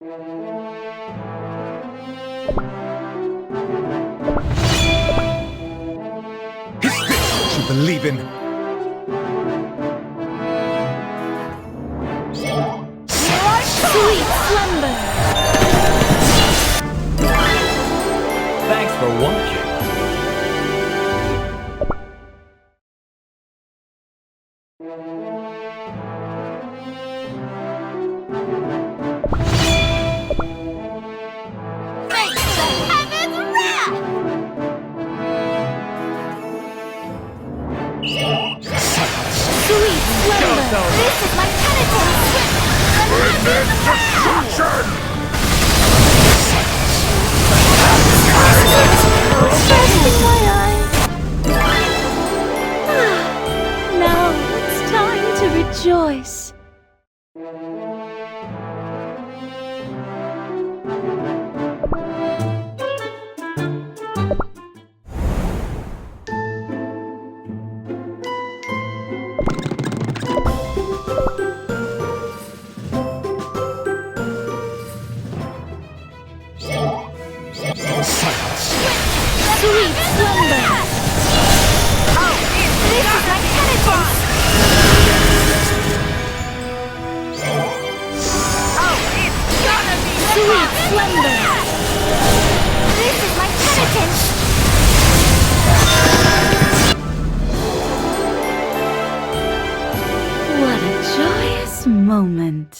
Is this what you believe in? Sweet slumber. Thanks for watching. Face the heaven's wrath. Sweet slumber. This is my penitence. Bursting my eyes. Now it's time to rejoice. Sweet slumber. This is my penitence. Sweet slumber. This is my penitence. What a joyous moment.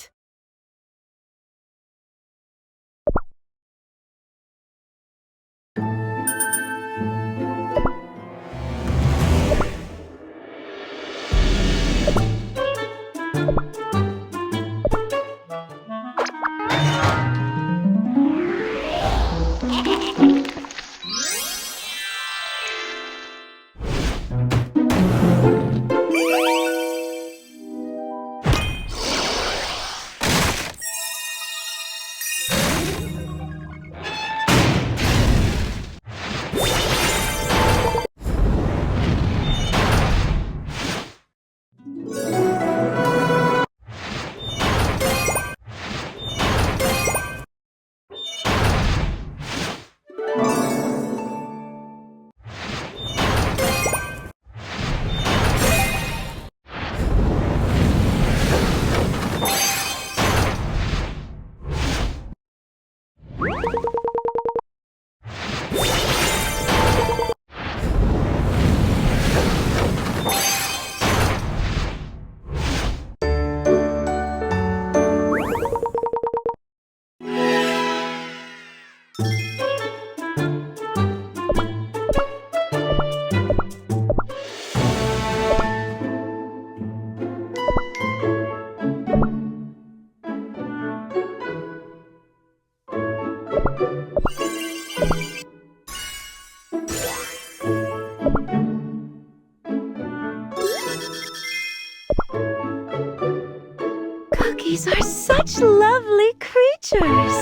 Cookies are such lovely creatures.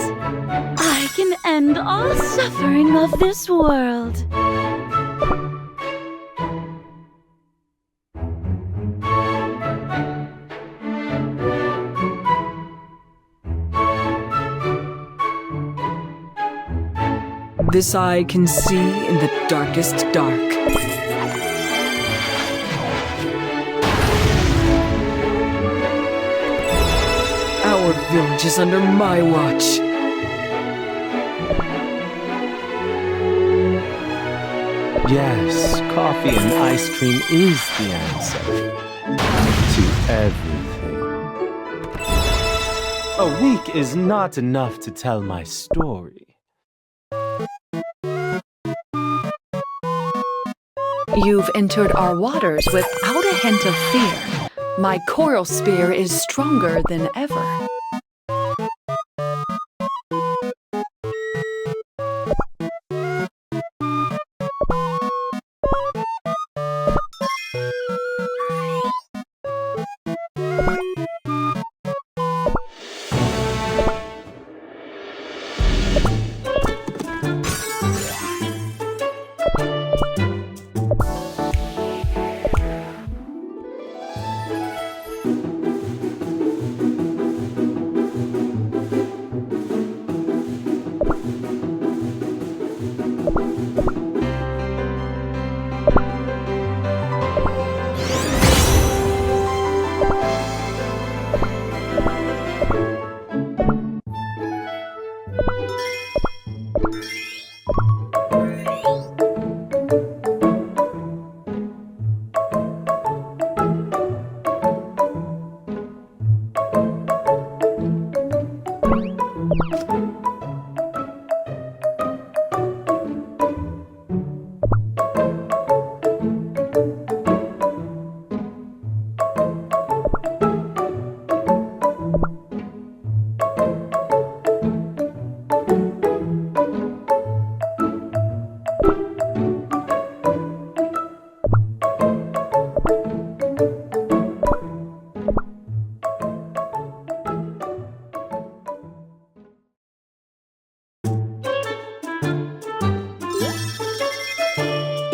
I can end all suffering of this world. This eye can see in the darkest dark. Our village is under my watch. Yes, coffee and ice cream is the answer to everything. A week is not enough to tell my story. You've entered our waters without a hint of fear. My coral spear is stronger than ever.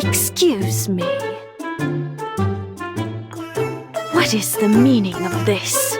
Excuse me. What is the meaning of this?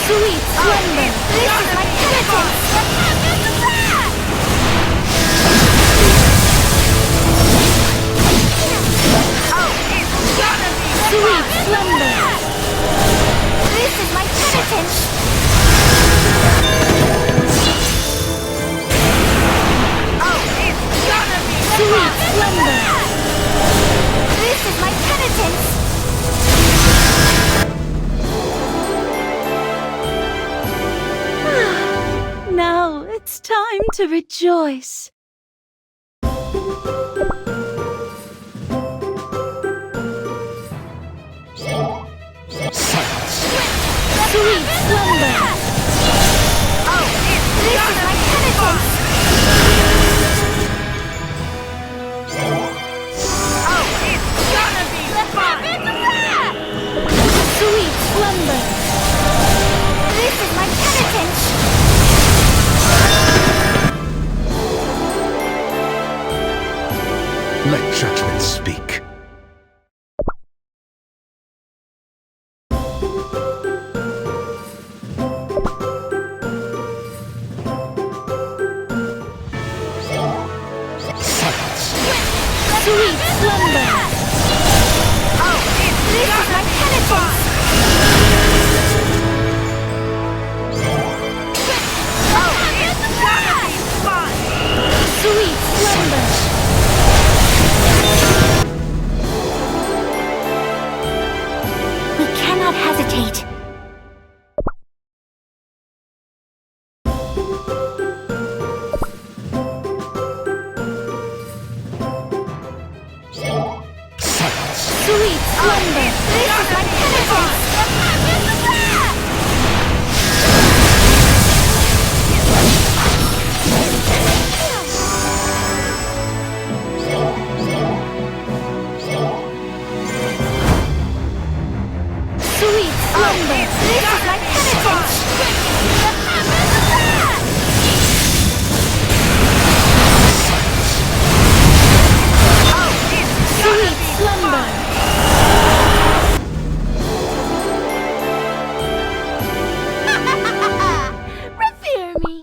Sweet slumber! This is my penitence! Sweet slumber! This is my penitence! Sweet slumber! This is my penitence! Now it's time to rejoice. Sweet slumber! This is my penitence! Sweet slumber! This is my penitence! Let judgment speak. Sweet slumber! This is my penitence! Sweet slumber! We cannot hesitate. Sweet slumber! This is my penitence! Sweet slumber! This is my penitence! Sweet slumber! Revere me!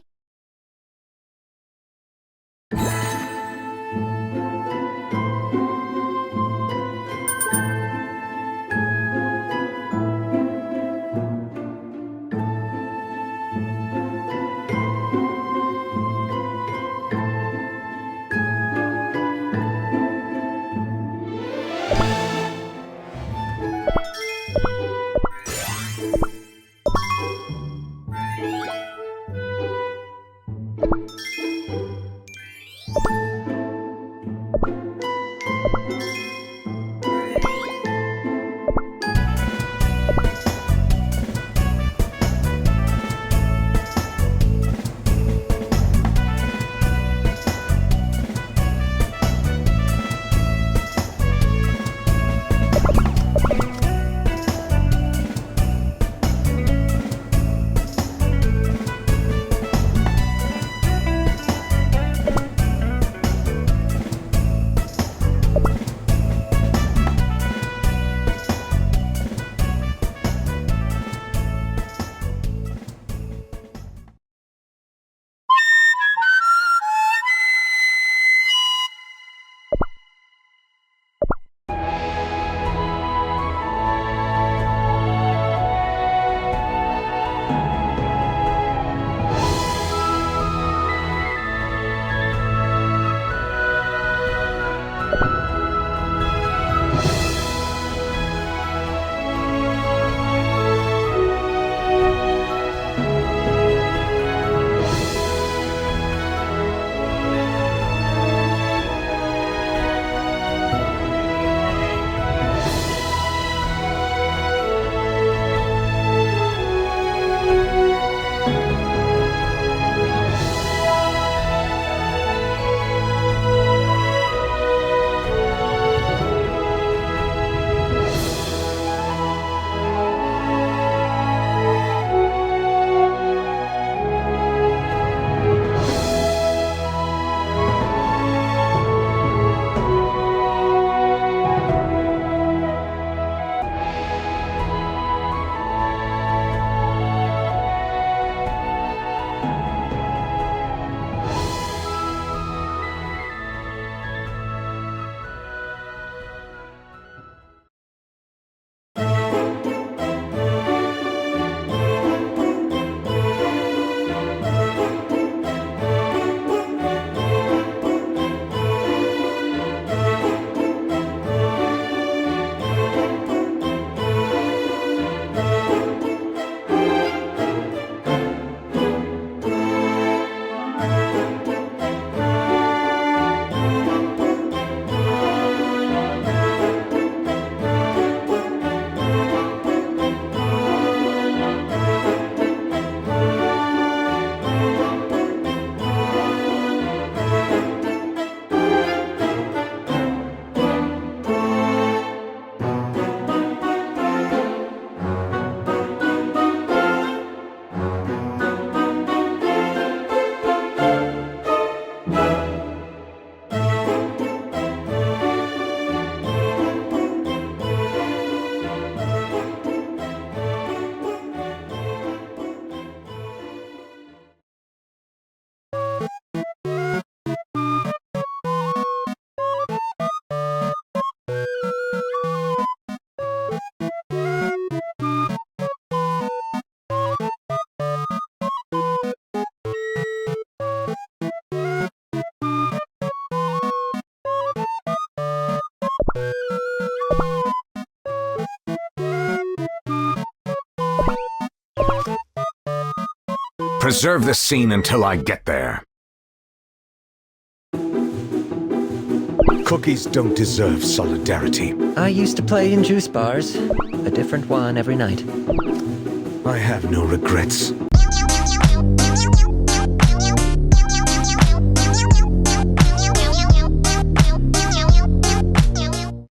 Preserve the scene until I get there. Cookies don't deserve solidarity. I used to play in juice bars. A different one every night. I have no regrets.